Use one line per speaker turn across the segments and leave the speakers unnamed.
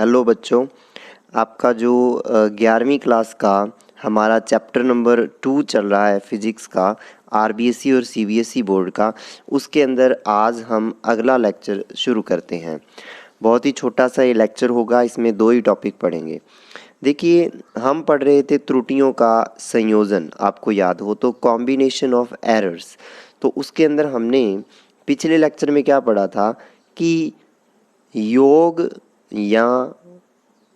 Hello बच्चों, आपका जो 11वीं क्लास का हमारा चैप्टर नंबर 2 चल रहा है फिजिक्स का, आरबीएसई और सीबीएसई बोर्ड का। उसके अंदर आज हम अगला लेक्चर शुरू करते हैं। बहुत ही छोटा सा ये लेक्चर होगा, इसमें 2 ही टॉपिक पढ़ेंगे। देखिए, हम पढ़ रहे थे त्रुटियों का संयोजन, आपको याद हो तो कॉम्बिनेशन ऑफ एरर्स। तो उसके अंदर हमने पिछले लेक्चर में क्या पढ़ा था कि योग या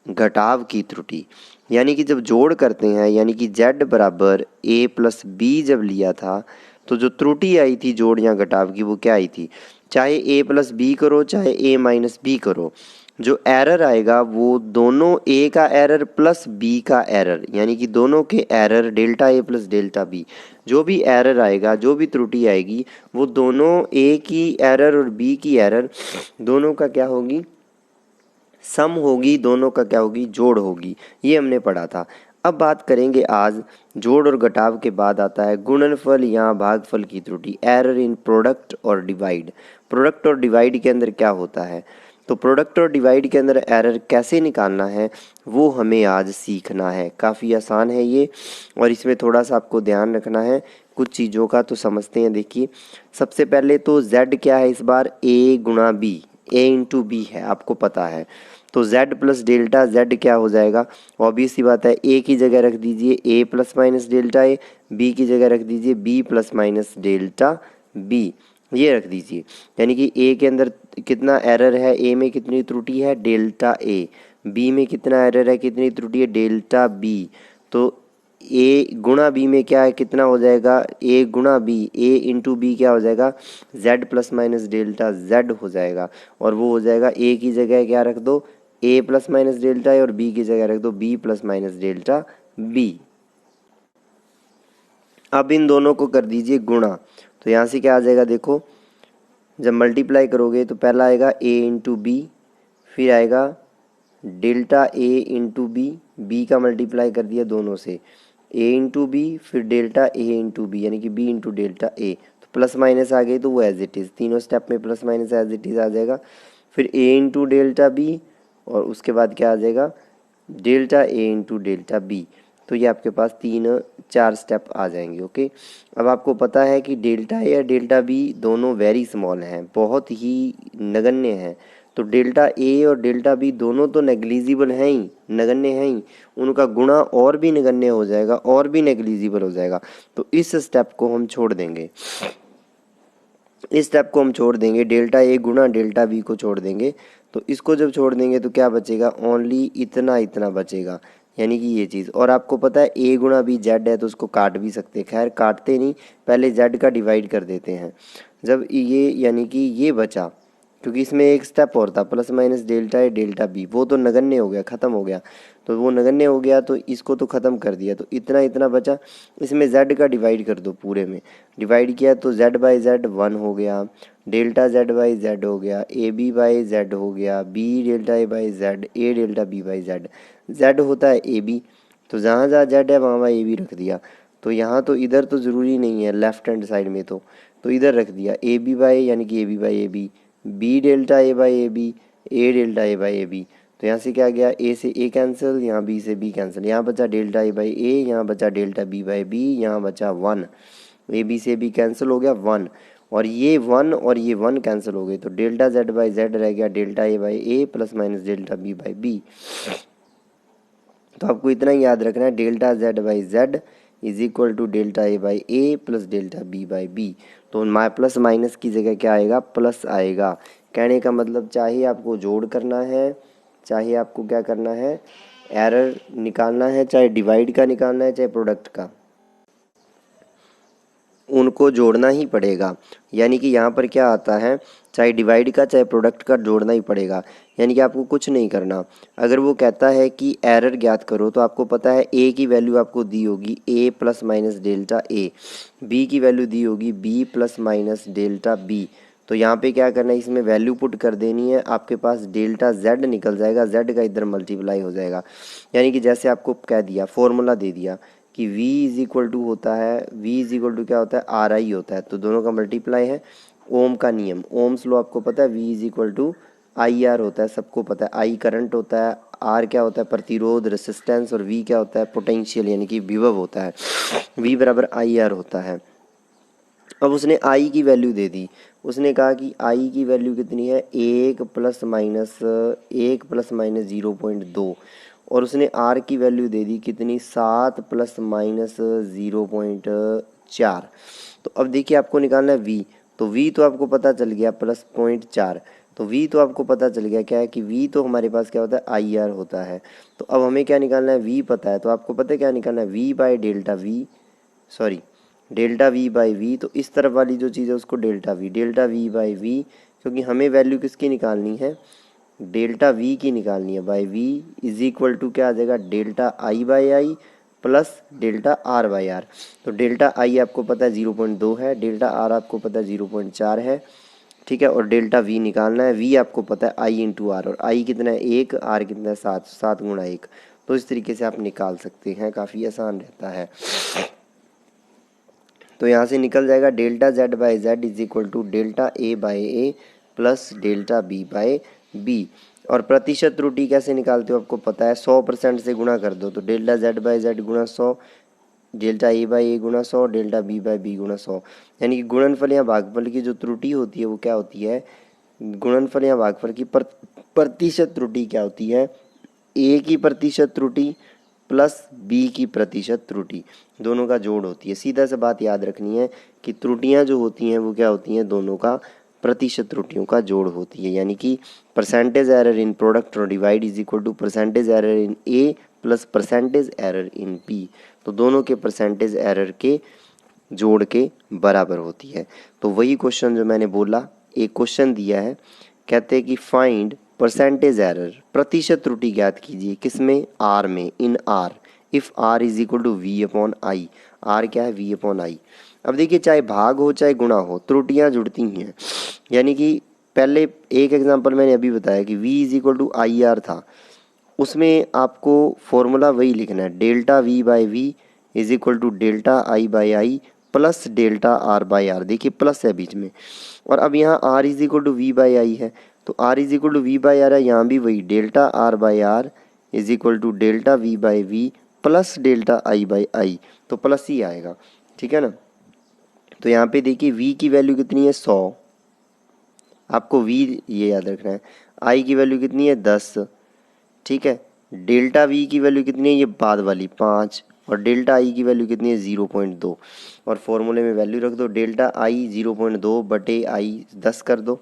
घटाव की त्रुटि, यानी कि जब जोड़ करते हैं, यानी कि z बराबर a प्लस बी जब लिया था तो जो त्रुटि आई थी जोड़ या घटाव की वो क्या आई थी। चाहे a प्लस बी करो चाहे a माइनस बी करो, जो एरर आएगा वो दोनों a का एरर प्लस b का एरर, यानी कि दोनों के error delta a plus delta b, जो भी एरर आएगा, जो भी त्रुटि आएगी वो दोनों a की एरर और b की एरर दोनों का क्या होगी, सम होगी, दोनों का क्या होगी, जोड़ होगी। ये हमने पढ़ा था। अब बात करेंगे आज जोड़ और घटाव के बाद आता है गुणनफल या भागफल की त्रुटि, एरर इन प्रोडक्ट और डिवाइड। प्रोडक्ट और डिवाइड के अंदर क्या होता है, तो प्रोडक्ट और डिवाइड के अंदर एरर कैसे निकालना है वो हमें आज सीखना है। काफ़ी आसान है ये, और इसमें थोड़ा सा आपको ध्यान रखना है कुछ चीज़ों का। तो समझते हैं। देखिए, सबसे पहले तो z क्या है इस बार, a गुणा b, a इंटू बी है, आपको पता है। तो z प्लस डेल्टा z क्या हो जाएगा, ऑब्वियस सी बात है, a की जगह रख दीजिए a plus minus delta a, b की जगह रख दीजिए b plus minus delta b, ये रख दीजिए। यानी कि a के अंदर कितना एरर है, a में कितनी त्रुटि है, डेल्टा a, b में कितना एरर है, कितनी त्रुटि है, डेल्टा b। तो a गुणा b में क्या है, कितना हो जाएगा, a गुणा b, a इंटू बी क्या हो जाएगा, z plus minus delta z हो जाएगा। और वो हो जाएगा a की जगह क्या रख दो, a प्लस माइनस डेल्टा है, और b की जगह रख दो b plus minus delta b। अब इन दोनों को कर दीजिए गुणा, तो यहाँ से क्या आ जाएगा, देखो जब मल्टीप्लाई करोगे तो पहला आएगा a इंटू बी, फिर आएगा delta a into b, b का मल्टीप्लाई कर दिया दोनों से, a इंटू बी, फिर डेल्टा a इंटू बी, यानी कि b इंटू डेल्टा a। तो प्लस माइनस आ गई तो वो एज इट इज़, तीनों स्टेप में plus minus as it is आ जाएगा। फिर a इंटू डेल्टा बी, और उसके बाद क्या आ जाएगा, delta a into delta B. तो ये आपके पास 3-4 स्टेप आ जाएंगे। ओके, अब आपको पता है कि डेल्टा ए या डेल्टा बी दोनों वेरी स्मॉल हैं, बहुत ही नगण्य हैं। तो डेल्टा ए और डेल्टा बी दोनों तो नेग्लिजिबल हैं ही, नगण्य हैं ही, उनका गुणा और भी नगण्य हो जाएगा, और भी नेग्लिजिबल हो जाएगा। तो इस स्टेप को हम छोड़ देंगे, इस स्टेप को हम छोड़ देंगे, डेल्टा ए गुणा डेल्टा बी को छोड़ देंगे। तो इसको जब छोड़ देंगे तो क्या बचेगा, ओनली इतना इतना बचेगा, यानी कि ये चीज़। और आपको पता है a गुणा बी जेड है, तो उसको काट भी सकते हैं, खैर काटते नहीं, पहले z का डिवाइड कर देते हैं। जब ये, यानी कि ये बचा, क्योंकि इसमें एक स्टेप और था, plus minus delta A delta B, वो तो नगण्य हो गया, ख़त्म हो गया। तो वो नगण्य हो गया तो इसको तो ख़त्म कर दिया, तो इतना इतना बचा। इसमें z का डिवाइड कर दो, पूरे में डिवाइड किया तो z बाई जेड 1 हो गया, डेल्टा z बाई जेड हो गया, ए बी बाई जेड हो गया, B delta A by Z, A delta B by Z. z होता है ए बी, तो जहाँ जहाँ z है वहाँ वहाँ ए बी रख दिया। तो यहाँ तो इधर तो ज़रूरी नहीं है, लेफ्ट हैंड साइड में तो इधर रख दिया ए बी बाई, यानी कि A B by A B, B delta A by A B, A delta A by A B. तो यहाँ से क्या गया, ए से ए कैंसिल, यहाँ बी से बी कैंसिल, यहाँ बचा डेल्टा ए बाई ए, यहाँ बचा डेल्टा बी बाई बी, यहाँ बचा 1, ए बी से बी कैंसिल हो गया 1, और ये 1 और ये 1 कैंसिल हो गए, तो डेल्टा जेड बाई जेड रह गया delta A by A plus minus delta B by B. तो आपको इतना ही याद रखना है, delta Z by Z is equal to delta A by A plus delta B by B. तो प्लस माइनस की जगह क्या आएगा, प्लस आएगा। कहने का मतलब चाहे आपको जोड़ करना है, चाहे आपको क्या करना है, एरर निकालना है, चाहे डिवाइड का निकालना है, चाहे प्रोडक्ट का, उनको जोड़ना ही पड़ेगा। यानी कि यहाँ पर क्या आता है, चाहे डिवाइड का चाहे प्रोडक्ट का जोड़ना ही पड़ेगा, यानी कि आपको कुछ नहीं करना। अगर वो कहता है कि एरर ज्ञात करो, तो आपको पता है a की वैल्यू आपको दी होगी a plus minus delta a, b की वैल्यू दी होगी b plus minus delta b। तो यहाँ पे क्या करना है, इसमें वैल्यू पुट कर देनी है, आपके पास डेल्टा z निकल जाएगा, z का इधर मल्टीप्लाई हो जाएगा। यानी कि जैसे आपको कह दिया, फॉर्मूला दे दिया कि v इज इक्वल टू होता है, v इज इक्वल टू क्या होता है, RI होता है, तो दोनों का मल्टीप्लाई है। ओम का नियम, ओम्स लॉ आपको पता है, v is equal to I R होता है, सबको पता है। आई करंट होता है, आर क्या होता है प्रतिरोध रेसिस्टेंस, और वी क्या होता है पोटेंशियल यानी कि विभव होता है। वी बराबर आई आर होता है। अब उसने आई की वैल्यू दे दी, उसने कहा कि आई की वैल्यू कितनी है 1 ± 0.2, और उसने आर की वैल्यू दे दी कितनी 7 ± 0.4। तो अब देखिए आपको निकालना है वी, तो वी तो आपको पता चल गया +0.4, तो वी तो आपको पता चल गया क्या है कि वी तो हमारे पास क्या होता है आई आर होता है। तो अब हमें क्या निकालना है वी पता है, तो आपको पता है क्या निकालना है V by delta V, sorry delta V by V, तो इस तरफ वाली जो चीज़ है उसको डेल्टा वी बाई वी, क्योंकि हमें वैल्यू किसकी निकालनी है डेल्टा वी की निकालनी है, by V is equal to क्या आ जाएगा delta I by I plus delta R by R. तो डेल्टा आई आपको पता है 0.2 है, डेल्टा आर आपको पता है 0.4 है, ठीक है, और डेल्टा वी निकालना है। वी आपको पता है आई इंटू आर, और आई कितना है 1, आर कितना है 7, 7 गुणा 1। तो इस तरीके से आप निकाल सकते हैं, काफ़ी आसान रहता है। तो यहाँ से निकल जाएगा delta Z by Z is equal to delta A by A plus delta B by B. और प्रतिशत त्रुटि कैसे निकालते हो आपको पता है, 100% से गुणा कर दो, तो डेल्टा जेड बाई जेड गुणा 100, डेल्टा ए बाई ए गुणा 100, डेल्टा बी बाई बी गुणा 100। यानी कि गुणनफल या भागफल की जो त्रुटि होती है वो क्या होती है, गुणनफल या भागफल की प्रतिशत त्रुटि क्या होती है, ए की प्रतिशत त्रुटि प्लस बी की प्रतिशत त्रुटि, दोनों का जोड़ होती है। सीधा सा बात याद रखनी है कि त्रुटियां जो होती हैं वो क्या होती हैं, दोनों का प्रतिशत त्रुटियों का जोड़ होती है। यानी कि परसेंटेज एरर इन प्रोडक्ट और divide is equal to percentage error in A plus percentage error in B, तो दोनों के परसेंटेज एरर के जोड़ के बराबर होती है। तो वही क्वेश्चन जो मैंने बोला, एक क्वेश्चन दिया है, कहते हैं कि फाइंड परसेंटेज एरर, प्रतिशत त्रुटि ज्ञात कीजिए, किसमें आर में, in R, if R is equal to V upon I. R क्या है वी अपॉन आई। अब देखिए चाहे भाग हो चाहे गुणा हो, त्रुटियां जुड़ती हैं। यानी कि पहले एक एग्जांपल मैंने अभी बताया कि v is equal to I R था, उसमें आपको फॉर्मूला वही लिखना है, delta V by V is equal to delta I by I plus delta R by R. देखिए प्लस है बीच में, और अब यहाँ R is equal to V by I है, तो R is equal to V by R है, यहाँ भी वही delta R by R is equal to delta V by we plus delta I by I, तो प्लस ही आएगा, ठीक है ना। तो यहाँ पे देखिए v की वैल्यू कितनी है 100, आपको v ये याद रखना है, i की वैल्यू कितनी है 10, ठीक है, डेल्टा v की वैल्यू कितनी है ये बाद वाली 5, और डेल्टा i की वैल्यू कितनी है 0.2, और फॉर्मूले में वैल्यू रख दो, डेल्टा i 0.2 बटे i 10 कर दो,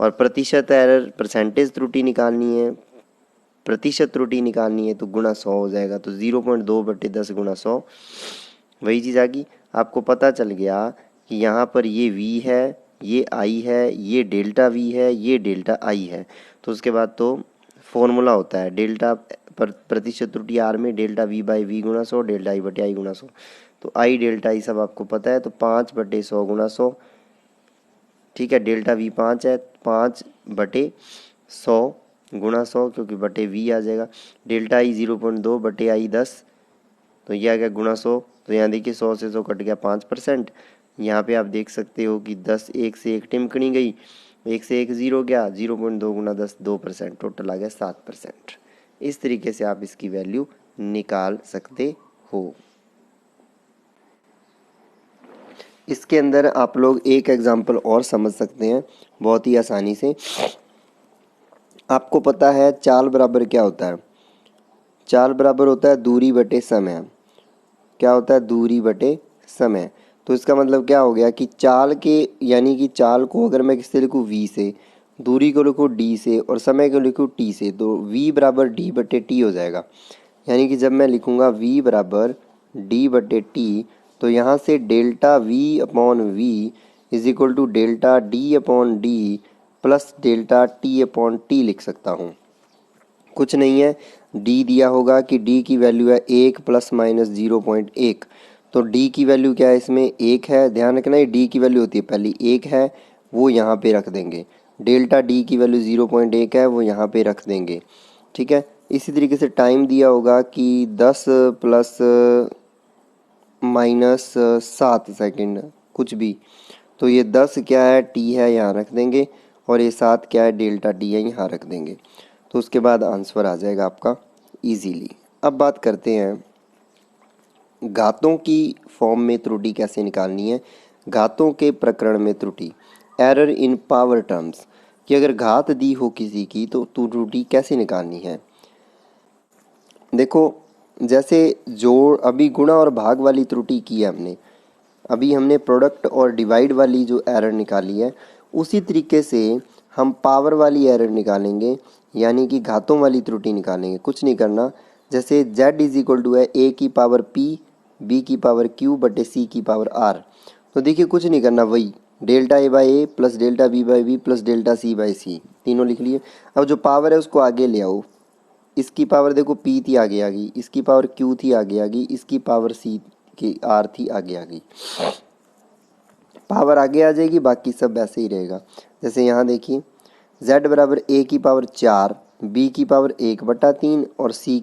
और प्रतिशत एरर परसेंटेज त्रुटि निकालनी है, प्रतिशत त्रुटि निकालनी है, तो गुणा 100 हो जाएगा, तो 0.2 बटे 10 गुणा 100, वही चीज़ आ गई। आपको पता चल गया कि यहाँ पर ये v है, ये i है, ये डेल्टा v है, ये डेल्टा i है। तो उसके बाद तो फॉर्मूला होता है डेल्टा प्रतिशत त्रुटि आर में डेल्टा v बाई वी गुणा 100, डेल्टा i बटे i गुणा 100। तो i डेल्टा i सब आपको पता है, तो 5 बटे 100 गुणा 100, ठीक है, डेल्टा v 5 है, 5 बटे 100 गुणा 100, क्योंकि बटे v आ जाएगा, डेल्टा i 0.2 बटे i 10, तो यह आ गया गुणा 100। तो यहाँ देखिए 100 से 100 कट गया 5%। यहाँ पे आप देख सकते हो कि 10 1 से 1 टिमकनी गई, 1 से 1 0 गया, 0.2 गुना 10 2%, टोटल आ गया 7%। इस तरीके से आप इसकी वैल्यू निकाल सकते हो। इसके अंदर आप लोग एक एग्जाम्पल और समझ सकते हैं बहुत ही आसानी से। आपको पता है चाल बराबर क्या होता है, चाल बराबर होता है दूरी बटे समय। क्या होता है दूरी बटे समय। तो इसका मतलब क्या हो गया कि चाल के, यानी कि चाल को अगर मैं किससे लिखूँ v से, दूरी को लिखूँ d से, और समय को लिखूँ t से, तो v बराबर d बटे t हो जाएगा। यानी कि जब मैं लिखूँगा v बराबर d बटे t, तो यहाँ से delta v upon v is equal to delta d upon d plus delta t upon t लिख सकता हूँ। कुछ नहीं है, d दिया होगा कि d की वैल्यू है 1 ± 0.1, तो d की वैल्यू क्या है इसमें 1 है। ध्यान रखना ये d की वैल्यू होती है पहली 1 है, वो यहाँ पे रख देंगे, डेल्टा d की वैल्यू 0.1 है, वो यहाँ पे रख देंगे, ठीक है। इसी तरीके से टाइम दिया होगा कि 10 प्लस माइनस 7 सेकेंड कुछ भी, तो ये 10 क्या है t है, यहाँ रख देंगे, और ये साथ क्या है, डेल्टा टी है, यहाँ रख देंगे तो उसके बाद आंसर आ जाएगा आपका इजीली। अब बात करते हैं घातों की फॉर्म में त्रुटि कैसे निकालनी है। घातों के प्रकरण में त्रुटि, एरर इन पावर टर्म्स, कि अगर घात दी हो किसी की तो त्रुटि कैसे निकालनी है। देखो जैसे जोड़, अभी गुणा और भाग वाली त्रुटि की है हमने, अभी हमने प्रोडक्ट और डिवाइड वाली जो एरर निकाली है, उसी तरीके से हम पावर वाली एरर निकालेंगे, यानी कि घातों वाली त्रुटि निकालेंगे। कुछ नहीं करना, जैसे z इज इक्वल टू है a की पावर p, b की पावर q बटे c की पावर r। तो देखिए कुछ नहीं करना, वही delta a by A plus delta b by b plus delta c by c, तीनों लिख लिए। अब जो पावर है उसको आगे ले आओ, इसकी पावर देखो p थी आगे आ गई, इसकी पावर q थी आगे आ गई, इसकी पावर c की r थी आगे आ गई, पावर आगे आ जाएगी, बाकी सब वैसे ही रहेगा। जैसे यहाँ देखिए z बराबर a की पावर 4, b की पावर 1/3 और c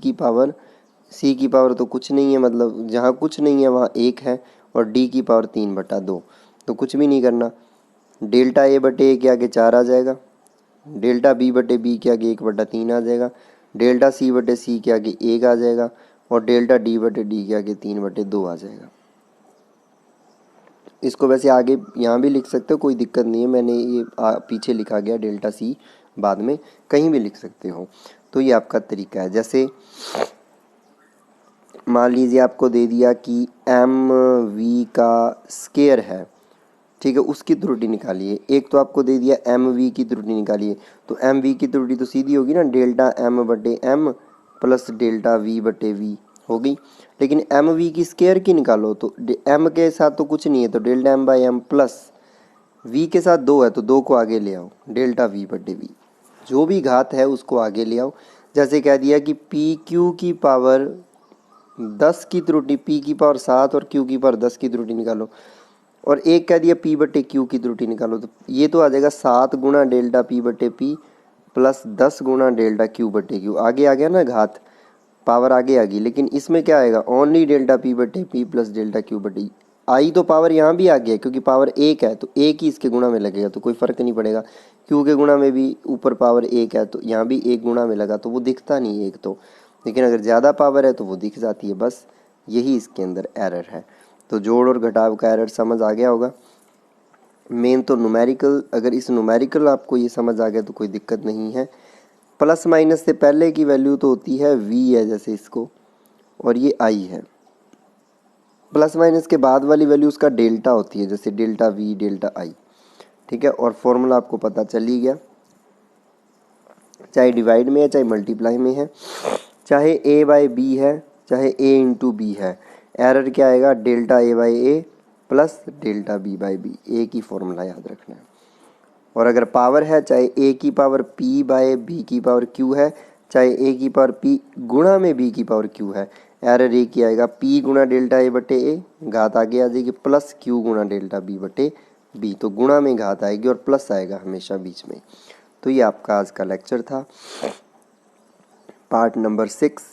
की पावर तो कुछ नहीं है, मतलब जहाँ कुछ नहीं है वहाँ 1 है, और d की पावर 3/2। तो कुछ भी नहीं करना, डेल्टा a बटे a के आगे 4 आ जाएगा, डेल्टा b बटे b के आगे 1/3 आ जाएगा, डेल्टा c बटे c के आगे 1 आ जाएगा, और डेल्टा d बटे d के आगे 3/2 आ जाएगा। इसको वैसे आगे यहाँ भी लिख सकते हो, कोई दिक्कत नहीं है, मैंने ये पीछे लिखा गया डेल्टा सी, बाद में कहीं भी लिख सकते हो। तो ये आपका तरीका है। जैसे मान लीजिए आपको दे दिया कि एम वी का स्केयर है, ठीक है, उसकी त्रुटि निकालिए। एक तो आपको दे दिया एम वी की त्रुटि निकालिए, तो एम वी की त्रुटि तो सीधी होगी ना, डेल्टा एम बटे एम प्लस डेल्टा वी बटे वी हो गई। लेकिन एम वी की स्केयर की निकालो तो एम के साथ तो कुछ नहीं है, तो delta M by M plus V के साथ 2 है तो 2 को आगे ले आओ, डेल्टा वी बटे वी, जो भी घात है उसको आगे ले आओ। जैसे कह दिया कि पी क्यू की पावर 10 की त्रुटि, पी की पावर 7 और क्यू की पावर 10 की त्रुटि निकालो, और एक कह दिया पी बटे क्यू की त्रुटि निकालो, तो ये तो आ जाएगा 7 गुणा डेल्टा पी बटे पी प्लस 10 गुणा डेल्टा क्यू बटे क्यू। आगे आ गया ना घात, पावर आगे आ गई, लेकिन इसमें क्या आएगा, ओनली डेल्टा पी बटे पी प्लस डेल्टा क्यू बटे आई। तो पावर यहाँ भी आ गया क्योंकि पावर 1 है, तो एक ही इसके गुणा में लगेगा, तो कोई फ़र्क नहीं पड़ेगा। क्यू के गुणा में भी ऊपर पावर 1 है, तो यहाँ भी 1 गुणा में लगा, तो वो दिखता नहीं है एक तो, लेकिन अगर ज़्यादा पावर है तो वो दिख जाती है। बस यही इसके अंदर एरर है। तो जोड़ और घटाव का एरर समझ आ गया होगा। मेन तो न्यूमेरिकल, अगर इस न्यूमेरिकल आपको ये समझ आ गया तो कोई दिक्कत नहीं है। प्लस माइनस से पहले की वैल्यू तो होती है v है, जैसे इसको, और ये i है। प्लस माइनस के बाद वाली वैल्यू उसका डेल्टा होती है, जैसे डेल्टा v डेल्टा i, ठीक है। और फॉर्मूला आपको पता चल ही गया, चाहे डिवाइड में है चाहे मल्टीप्लाई में है, चाहे a बाई बी है चाहे a इंटू बी है, एरर क्या आएगा, delta a by A plus delta b by B, एक ही फॉर्मूला याद रखना है। और अगर पावर है, चाहे a की पावर p बाय b की पावर q है, चाहे a की पावर p गुणा में b की पावर q है, एरर एक ही आएगा, p गुणा डेल्टा a बटे a, घात आगे आ जाएगी, प्लस q गुणा डेल्टा b बटे b, तो गुणा में घात आएगी और प्लस आएगा हमेशा बीच में। तो ये आपका आज का लेक्चर था, पार्ट नंबर 6।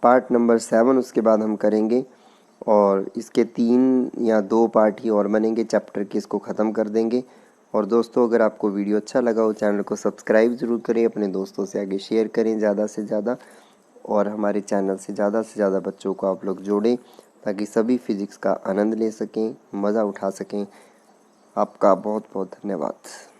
पार्ट नंबर 7 उसके बाद हम करेंगे, और इसके 3 या 2 पार्ट ही और बनेंगे चैप्टर के, इसको ख़त्म कर देंगे। और दोस्तों अगर आपको वीडियो अच्छा लगा हो, चैनल को सब्सक्राइब ज़रूर करें, अपने दोस्तों से आगे शेयर करें ज़्यादा से ज़्यादा, और हमारे चैनल से ज़्यादा बच्चों को आप लोग जोड़ें, ताकि सभी फिज़िक्स का आनंद ले सकें, मज़ा उठा सकें। आपका बहुत बहुत धन्यवाद।